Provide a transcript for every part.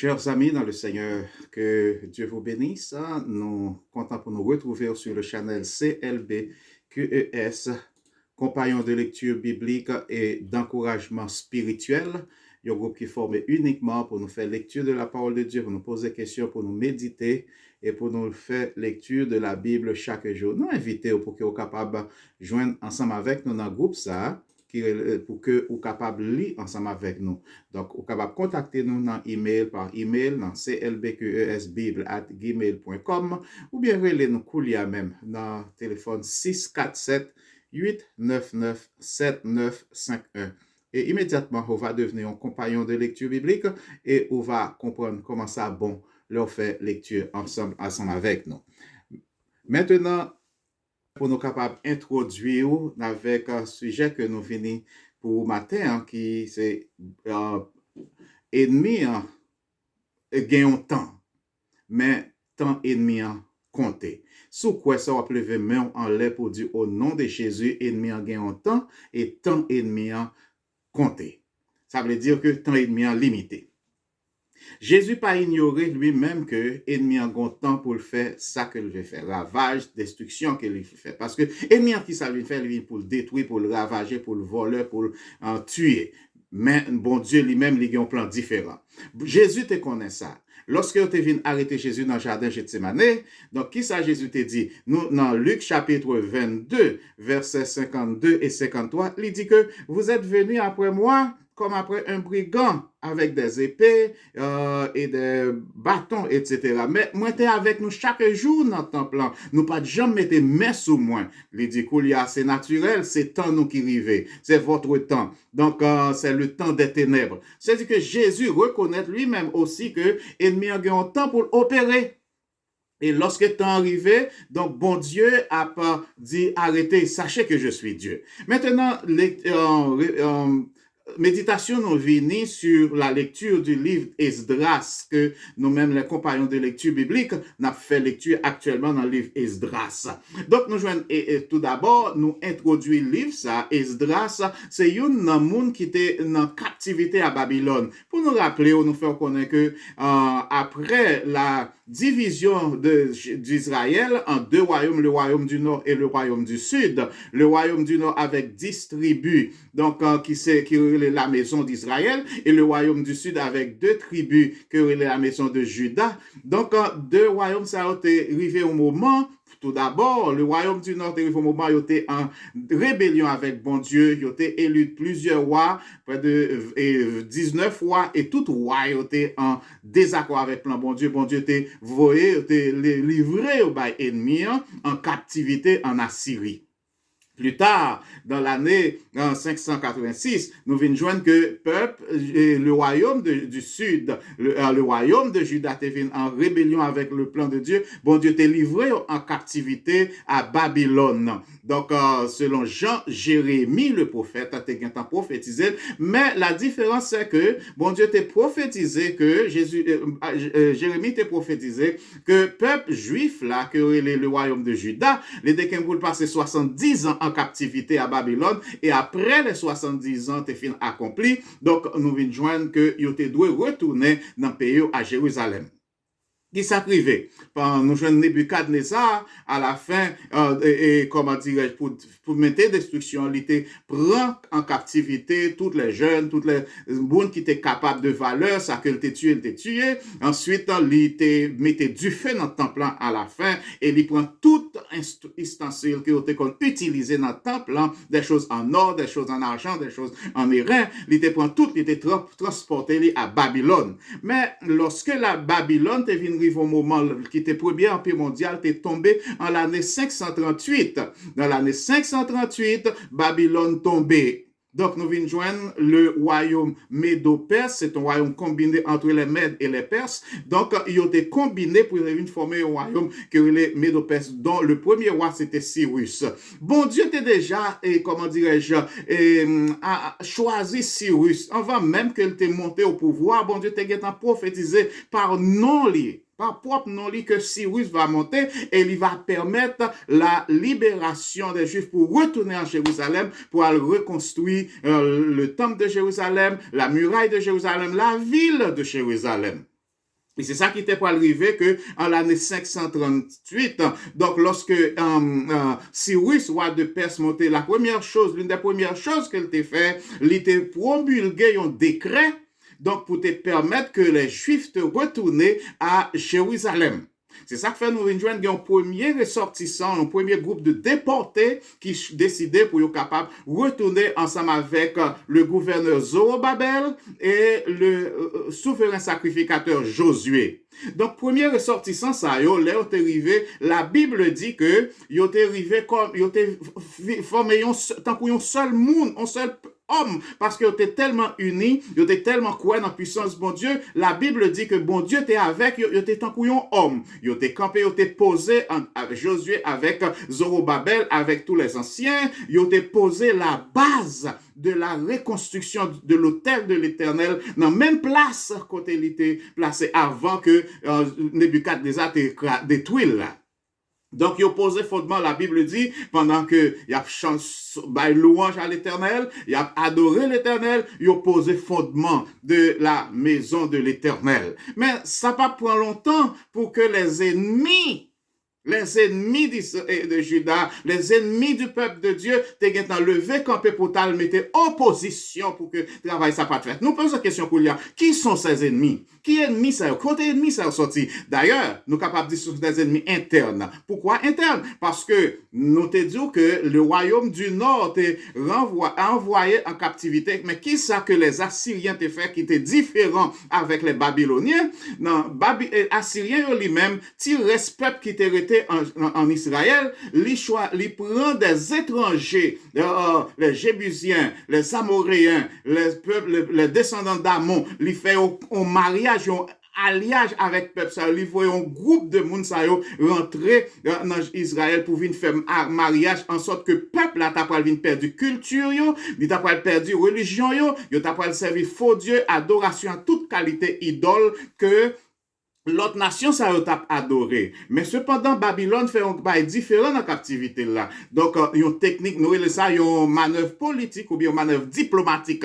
Chers amis dans le Seigneur, que Dieu vous bénisse. Nous comptons pour nous retrouver sur le channel CLBQES, compagnon de lecture biblique et d'encouragement spirituel. Un groupe qui est formé uniquement pour nous faire lecture de la parole de Dieu, pour nous poser des questions, pour nous méditer et pour nous faire lecture de la Bible chaque jour. Nous invitons pour que vous soyez capables de joindre ensemble avec nous dans le groupe ça, pour que vous soyez capables de lire ensemble avec nous. Donc, vous êtes capable de contacter nous par email dans clbqesbible@gmail.com ou bien relais nous couler même dans le téléphone 647 899 7951. Et immédiatement, on va devenir un compagnon de lecture biblique et on va comprendre comment ça bon leur faire lecture ensemble avec nous. Maintenant, pour nous capables d'introduire avec un sujet que nous venons pour matin, qui c'est ennemi gagnons temps, mais temps ennemi compté. Sous quoi ça va lever main en l'air pour dire au nom de Jésus, ennemi gagnons temps et temps ennemi compté. Ça veut dire que temps ennemi limité. Jésus pas ignoré lui-même que l'ennemi a un temps pour le faire ça qu'il veut faire, ravage, destruction qu'il veut faire. Parce que l'ennemi qui ça veut faire, lui pour le détruire, pour le ravager, pour le voler, pour le tuer. Mais bon Dieu lui-même, il a un plan différent. Jésus te connaît ça. Lorsque tu viens arrêter Jésus dans le jardin Gethsémane, donc qui ça Jésus te dit? Nous, dans Luc chapitre 22, versets 52 et 53, il dit que vous êtes venus après moi comme après un brigand avec des épées et des bâtons, etc. Mais moi, t'es avec nous chaque jour dans le temple. Nous pas jamais mettre main sous moi. Il dit qu'il c'est naturel, c'est temps nous qui arrive. C'est votre temps. Donc, c'est le temps des ténèbres. C'est-à-dire que Jésus reconnaît lui-même aussi que l'ennemi a un temps pour opérer. Et lorsque le temps arrivé, donc bon Dieu a pas dit arrêtez, sachez que je suis Dieu. Maintenant, méditation nous venons sur la lecture du livre Esdras, que nous-mêmes, les compagnons de lecture biblique, n'a fait lecture actuellement dans le livre Esdras. Donc, nous joignons, tout d'abord, nous introduisons le livre, ça, Esdras, c'est un monde qui était en captivité à Babylone. Pour nous rappeler, ou nous faire connaître que, après la division d'Israël en deux royaumes, le royaume du nord et le royaume du sud, le royaume du nord avec 10 tribus, donc, qui la maison d'Israël, et le royaume du sud avec 2 tribus qui est la maison de Juda. Donc, 2 royaumes, ça a été arrivé au moment, tout d'abord, le royaume du nord est arrivé au moment où il était en rébellion avec bon Dieu, il était élu plusieurs rois, près de 19 rois, et tout roi était en désaccord avec plan bon Dieu. Bon Dieu était livré au bail ennemi en captivité en Assyrie. Plus tard, dans l'année 586, nous venons joindre que le royaume du sud, le royaume de Juda était en rébellion avec le plan de Dieu. Bon Dieu était livré en captivité à Babylone. Donc, selon Jérémie, le prophète, était prophétisé. Mais la différence, c'est que bon Dieu était prophétisé que Jérémie était prophétisé que peuple juif là, que le royaume de Juda, les déquins pour passer 70 ans en captivité à Babylone, et après les 70 ans, t'es fin accompli, donc nous venons joindre que yo te doit retourner dans le pays à Jérusalem. Qui s'arrivait nous joignons Nebuchadnezzar à la fin comment dirais-je pour mettre destruction, il était prend en captivité toutes les jeunes, toutes les bonnes qui étaient capables de valeur, ça que il était tué. Ensuite, il était mettait du feu dans le temple à la fin, et il prend tout ustensile qui était utilisé dans le temple, des choses en or, des choses en argent, des choses en airain, il était prend tout, il était transporté à Babylone. Mais lorsque la Babylone est venue au moment qui était premier empire mondial, était tombé en l'année 538. Dans l'année 538, Babylone tombée. Donc, nous venons joindre le royaume Médo-Perse. C'est un royaume combiné entre les Mèdes et les Perses. Donc, ils ont été combinés pour former un royaume qui est les Médo-Perse, dont le premier roi, c'était Cyrus. Bon Dieu était déjà, comment dirais-je, a choisi Cyrus. Avant même qu'il était monté au pouvoir, bon Dieu était prophétisé par non-lié. Par propre nom que Cyrus va monter et il va permettre la libération des Juifs pour retourner en Jérusalem, pour aller reconstruire le temple de Jérusalem, la muraille de Jérusalem, la ville de Jérusalem. Et c'est ça qui était pour arriver que en l'année 538, donc lorsque Cyrus, roi de Perse, montait, l'une des premières choses qu'elle t'a fait, il était promulgué un décret, donc pour te permettre que les Juifs te retournent à Jérusalem. C'est ça que fait nous rejoindre un premier ressortissant, un premier groupe de déportés qui décidaient pour être capable de retourner ensemble avec le gouverneur Zorobabel et le souverain sacrificateur Josué. Donc, premier ressortissant, ça, yo, là, t'es arrivé, la Bible dit que, yo t'es arrivé comme, yo t'es formé tant qu'on un seul monde, un seul homme, parce que t'es tellement unis, yo t'es tellement quoi dans la puissance bon Dieu, la Bible dit que bon Dieu t'es avec, yo t'es tant qu'on homme, yo t'es campé, yo t'es posé avec Josué, avec Zorobabel, avec tous les anciens, yo t'es posé la base de la reconstruction de l'autel de l'Éternel dans la même place côté il était placé avant que Nebuchadnezzar détruit là. Donc, il a posé fondement, la Bible dit, pendant que il a chanté louange à l'Éternel, il a adoré l'Éternel, il a posé fondement de la maison de l'Éternel. Mais ça pas prend longtemps pour que les ennemis de Juda, les ennemis du peuple de Dieu, t'es levé campé pour t'al mettre opposition pour que le travail ça pas fait. Nous posons la question pour lui, qui sont ces ennemis? Qui ennemis ça? Côté ennemis ça sorti? D'ailleurs, nous capables de dire des ennemis internes. Pourquoi internes? Parce que nous te disons que le royaume du Nord t'est envoyé en captivité. Mais qui ça que les Assyriens t'ont fait qui était différent avec les Babyloniens? Non, Assyriens eux-mêmes, ti respect qui t'est en Israël, il prend des étrangers, les Jébusiens, les Amoréens, les peuples, les descendants d'Amon, il fait un mariage, un alliage avec peuple ça, il voit un groupe de monde ça rentrer dans Israël pour venir faire mariage en sorte que peuple là t'a pas venir perdre culture yo, il t'a pas perdu religion yo t'a pas servir faux dieu, adoration à toute qualité idole que l'autre nation, ça a adoré. Mais cependant, Babylone fait un bail différent en captivité là. Donc, une technique, nous, ça, une manœuvre politique ou bien une manœuvre diplomatique.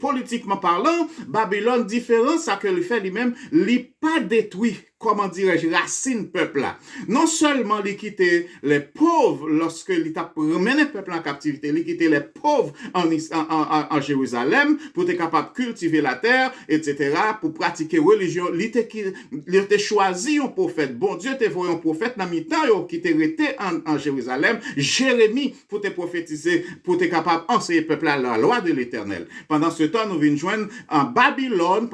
Politiquement parlant, Babylone différent, ça que le fait lui-même, il pas détruit, comment dirais-je, racine peuple là. Non seulement il quittait les pauvres lorsque il a mené le peuple en captivité, il quittait les pauvres en Jérusalem pour être capable de cultiver la terre, etc., pour pratiquer religion. Il a choisi un prophète. Bon Dieu t'a voyé un prophète dans mi-temps qui était resté en Jérusalem, Jérémie, pour te prophétiser, pour être capable d'enseigner le peuple à la loi de l'Éternel. Pendant ce temps, nous venons joindre en Babylone,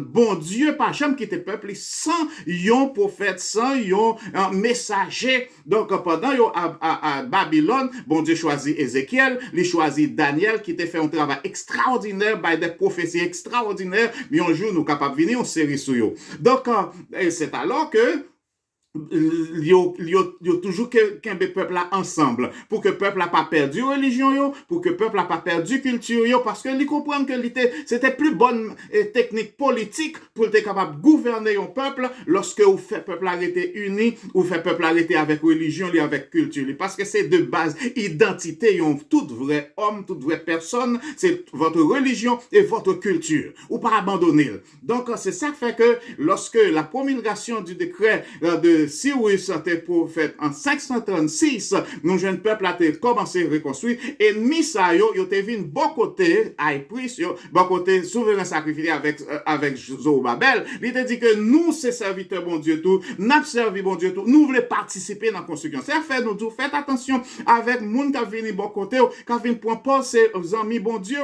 bon Dieu, pas jamais quitter le peuple sans yon prophète, sans yon messager. Donc, pendant yon à Babylone, bon Dieu choisit Ézéchiel, il choisit Daniel, qui t'a fait un travail extraordinaire, by des prophéties extraordinaires, mais un jour, nous capables de venir en série sur yon. Donc, c'est alors que yo toujours qu'un peuple là ensemble pour que peuple a pas perdu religion yo, pour que peuple a pas perdu culture yo, parce que ils comprennent que c'était plus bonne technique politique pour être capable de gouverner un peuple lorsque vous fait peuple arrêté uni ou fait peuple arrêté avec religion li avec culture li, parce que c'est de base identité yon tout vrai homme, toute vraie personne, c'est votre religion et votre culture ou pas abandonner. Donc c'est ça qui fait que lorsque la promulgation du décret de Cyrus était prophète en 536, nous jeunes peuple a commencé à reconstruire, et Misa yo te vin bon côté high priest yo, bon côté souverain sacrifié avec Zorobabel, il te dit que nous c'est serviteurs bon Dieu tout, n'a servi bon Dieu tout, nous voulons participer dans la construction. C'est fait nous dit faites attention avec moun qui vient bon côté, qui vient pour penser aux amis bon Dieu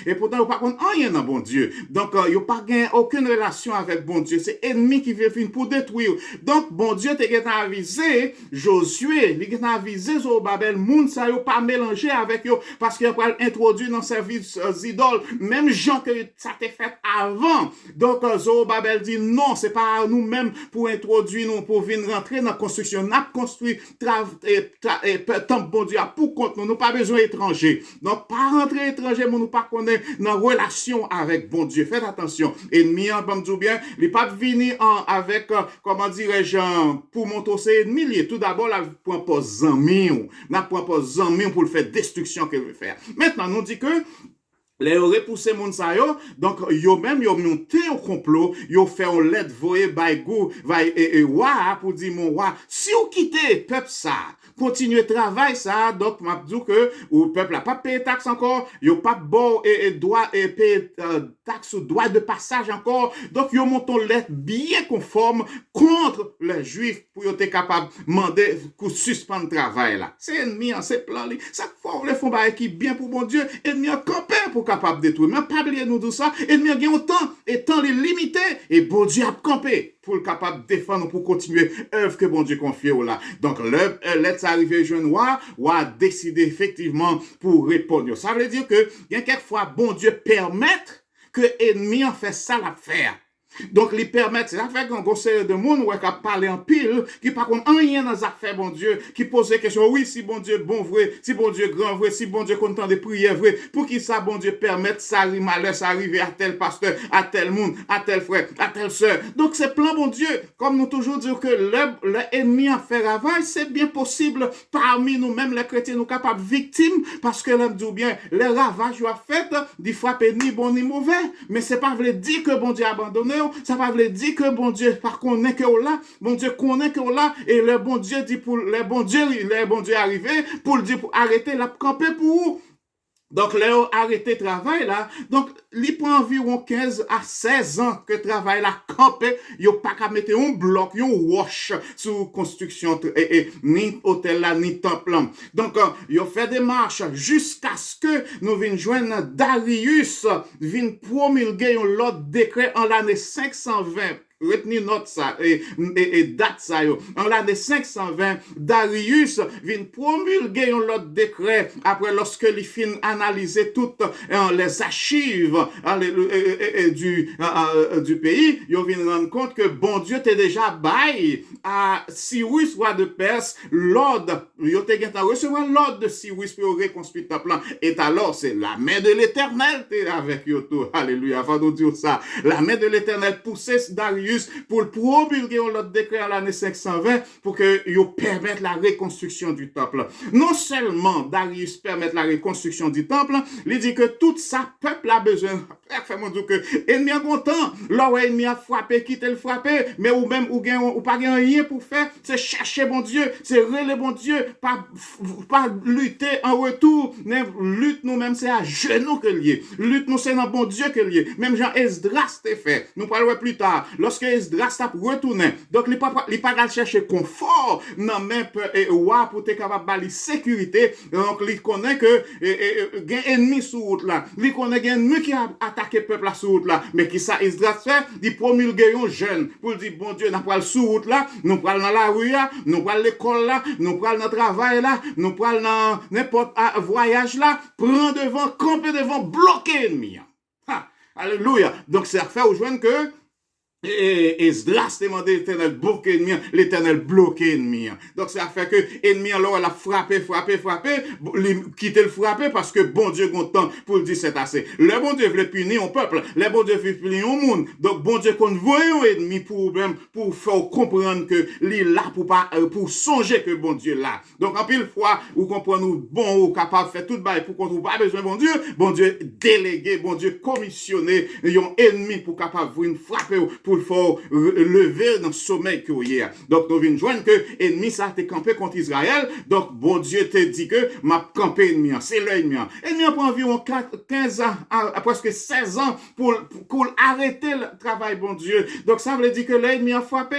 et pourtant yo pas connait rien dans bon Dieu. Donc yo pas gain aucune relation avec bon Dieu, c'est ennemi qui vient venir pour détruire. Donc bon Dieu te gen avisé Josué, il gen avisé Zorobabel, moun sa yo pas mélanger avec yo parce qu'il va introduire dans service idoles, même gens que ça t'est fait avant. Donc Zorobabel dit non, c'est pas nous-mêmes pour introduire nous pour venir rentrer dans la construction, n'a construit tant bon Dieu pour compte nous pas besoin étranger. Donc pas rentrer étranger, nous pas connaître dans relation avec bon Dieu. Faites attention. Ennemi en bon Dieu bien, il pas venir avec comment dirais-je pour monter ses ennemis. Tout d'abord, la point pas zami, n'a point pas zami pour le faire destruction qu'il veut faire. Maintenant, nous dit que les repoussé moun sa yo, donc yo même yo monté au complot, yo fait un lettre voyer by go, wa pour dire mon wa, si ou quittez peuple ça, continuer travail ça, donc m'a dit que ou peuple a pas payé taxe encore, yo pas bon et doit payer taxe ou droit de passage encore, donc yo monton lettre bien conforme contre les juifs pour yo être capable demander pour suspendre travail là. C'est ennemi en c'est plan li, ça faut les font ba qui bien pour bon Dieu, ennemi en camper pour capable de détruire. Mais pas oublier nous de ça, ennemi a gagné autant et temps les limité et bon Dieu a campé pour le capable de défendre pour continuer l'œuvre que bon Dieu confie au là. Donc l'être arrivé jeune ou a décidé effectivement pour répondre. Ça veut dire que il y a quelquefois bon Dieu permettre que l'ennemi en fait ça l'affaire. Donc, les permettent, c'est affaire qu'on conseille de monde, ou qui parler en pile, qui par contre, rien dans les affaires, bon Dieu, qui pose des questions, oui, si bon Dieu bon vrai, si bon Dieu grand vrai, si bon Dieu content de prières vrai, pour qui ça, bon Dieu, permettre ça, malheur, ça arriver à tel pasteur, à tel monde, à tel frère, à telle sœur. Donc, c'est plein, bon Dieu, comme nous toujours disons que l'ennemi a fait ravage, c'est bien possible, parmi nous-mêmes, les chrétiens, nous capables victimes, parce que l'homme dit bien, les ravages a fait, des frapper ni bon ni mauvais, mais c'est pas vrai dire que bon Dieu a abandonné, ça va veut dire que bon Dieu par connaît que là, bon Dieu connaît que là et le bon Dieu dit pour les bon Dieu arrivé pour dire pour arrêter la camper pour donc, là, arrêté travail là. Donc, il prend environ 15 à 16 ans que travail là campé. Yo pas qu'à mettre un bloc, un wash sous construction ni hôtel là, ni temple là. Donc, yo fait des marches jusqu'à ce que nous vînes joindre Darius, vînes promulguer l'autre décret en l'année 520. Retenez note ça et date ça yo. En l'année 520, Darius vient promulguer un autre décret après lorsque il fin analyser toutes les archives du pays, il vient rendre compte que bon Dieu t'est déjà bail à Cyrus roi de Perse l'ordre, il t'a recevoir l'ordre de Cyrus pour reconstruire ta plan. Et alors c'est la main de l'Éternel t'es avec yo tout. Alléluia. Avant de dire ça, la main de l'Éternel poussait Darius pour promulguer l'autre décret à l'année 520 pour que yo permette la reconstruction du temple. Non seulement Darius permette la reconstruction du temple, il dit que tout ça peuple a besoin. Fait-moi dire que ennemi est content, là où ennemi a frappé, quitter le frapper, mais ou même ou pas rien pour faire, c'est chercher bon Dieu, c'est relayer bon Dieu, pas lutter en retour, mais lutte nous-mêmes c'est à genoux que lié. Lutte nous c'est dans bon Dieu que lié. Même Jean Esdras t'est fait. Nous parlerons plus tard. Lorsque Esdras a retourné, donc il pas chercher confort non même et wa pour être capable de sécurité. Donc il connaît que gain ennemi sur route là. Il connaît gain ennemi qui a attaqué peuple là sur route là. Mais qui ça Esdras fait? Il promulguer un jeune pour dire bon Dieu, nous pas sur route là, nous pas dans la rue là, nous pas l'école là, nous pas dans travail là, nous pas dans n'importe voyage là, prend devant, camper devant, bloquer ennemi. Alléluia. Donc c'est à faire aux jeunes que et Esdras demandé l'Éternel bloqué ennemi. Donc ça fait que ennemi alors elle a frappé, quitter le frapper parce que bon Dieu content pour le dire c'est assez. Le bon Dieu veut punir un peuple, le bon Dieu veut punir un monde. Donc bon Dieu qu'on voit un ennemi pour faire comprendre que il est là pour songer que bon Dieu là. Donc en pile fois ou comprendre bon ou capable faire tout bail pour qu'on trouve pas besoin bon Dieu délégué, bon Dieu commissionné un ennemi pour capable venir frapper pour faut lever dans le sommeil qu'il y a. Donc, nous venons joindre que l'ennemi ça t'est campé contre Israël. Donc, bon Dieu te dit que m'a campé l'ennemi. C'est l'ennemi. L'ennemi a pris environ 15 ans, presque 16 ans pour arrêter le travail, bon Dieu. Donc, ça veut dire que l'ennemi a frappé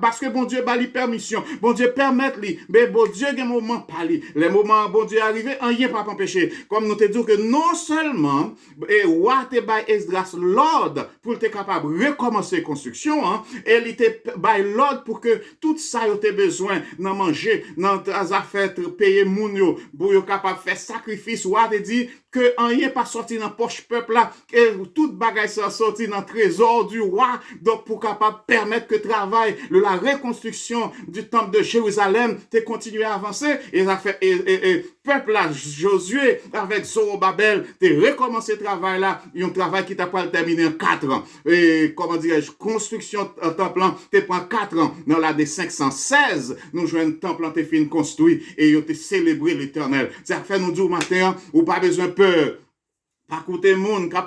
parce que bon Dieu a lui permission. Bon Dieu permet lui. Mais bon Dieu, il y a un moment pas lui. Les moments, bon Dieu arrivé, rien pas empêcher. Comme nous te disons que non seulement, et what by Esdras l'ordre pour être capable de recommencer construction, et il était by l'ordre pour que tout ça y ait besoin d'en manger, dans tes affaires, payer moun yo, pour yo capable faire sacrifice, ou te dit que rien pas sorti dans poche peuple là, que toute bagaille soit sorti dans trésor du roi, donc pour capable permettre que travail, la reconstruction du temple de Jérusalem, te continuer à avancer, et peuple là, Josué, avec Zorobabel, te recommencer travail là, un travail qui t'a pas terminé en 4 ans. Et, comment dirais-je, construction temple là, te prend 4 ans. Dans l'année 516, nous jouons un temple là, te fin construit, et yo te célébré l'éternel. Ça fait nous dire matin, ou pas besoin peur. Pas côté monde qui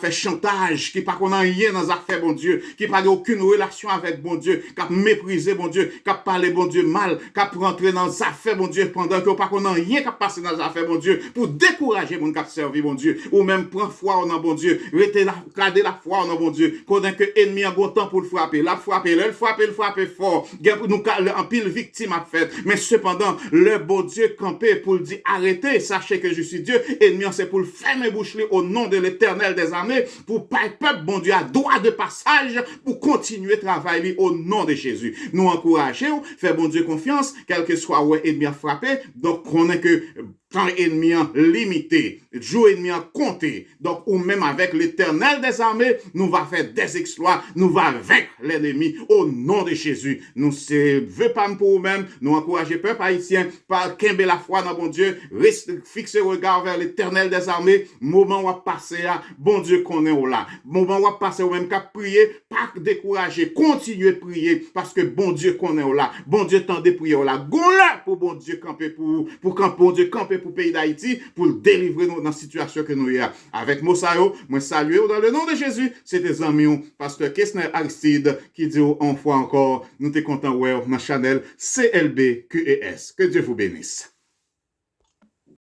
fait chantage, qui pas qu'on a rien dans affaires bon Dieu, qui pas aucune relation avec bon Dieu, qui mépriser bon Dieu, qui parler bon Dieu mal, qui rentrer dans les affaires bon Dieu pendant que pas qu'on a rien qui passer dans les affaires bon Dieu pour décourager mon qui servir bon Dieu ou même prendre foi en bon Dieu, rester là, garder la foi en bon Dieu, pendant que ennemi a bon temps pour le frapper, la frapper, le frapper fort, nous en pile victime a fait, mais cependant le bon Dieu campé pour le dire arrêtez, sachez que je suis Dieu, ennemi c'est pour le faire mes bouches au nom de l'Éternel des armées, pour pas peuple, bon Dieu, à droit de passage, pour continuer à travailler au nom de Jésus. Nous encourageons, faire bon Dieu confiance, quel que soit où ennemi a frappé, donc on est que temps ennemi limité, jour ennemi compté. Donc, ou même avec l'Éternel des armées, nous va faire des exploits, nous va vaincre l'ennemi au nom de Jésus. Nous ne veut pas pour nous-mêmes, nous encourager peuple haïtien, par qu'aimer la foi dans bon Dieu, reste fixer le regard vers l'Éternel des armées, moment où on passer à bon Dieu qu'on est là. Moment où on passer au même qu'à prier, pas décourager, continuer à prier, parce que bon Dieu qu'on est là. Bon Dieu tend de prier là. Gonla pour bon Dieu camper pour quand bon Dieu camper pour le pays d'Haïti, pour le délivrer dans la situation que nous y a. Avec Mosayo, moi saluer dans le nom de Jésus, c'est des amis, pasteur Kessner Aristide, qui dit une fois encore, nous t'es content, ouais, dans la channel CLB QES. Que Dieu vous bénisse.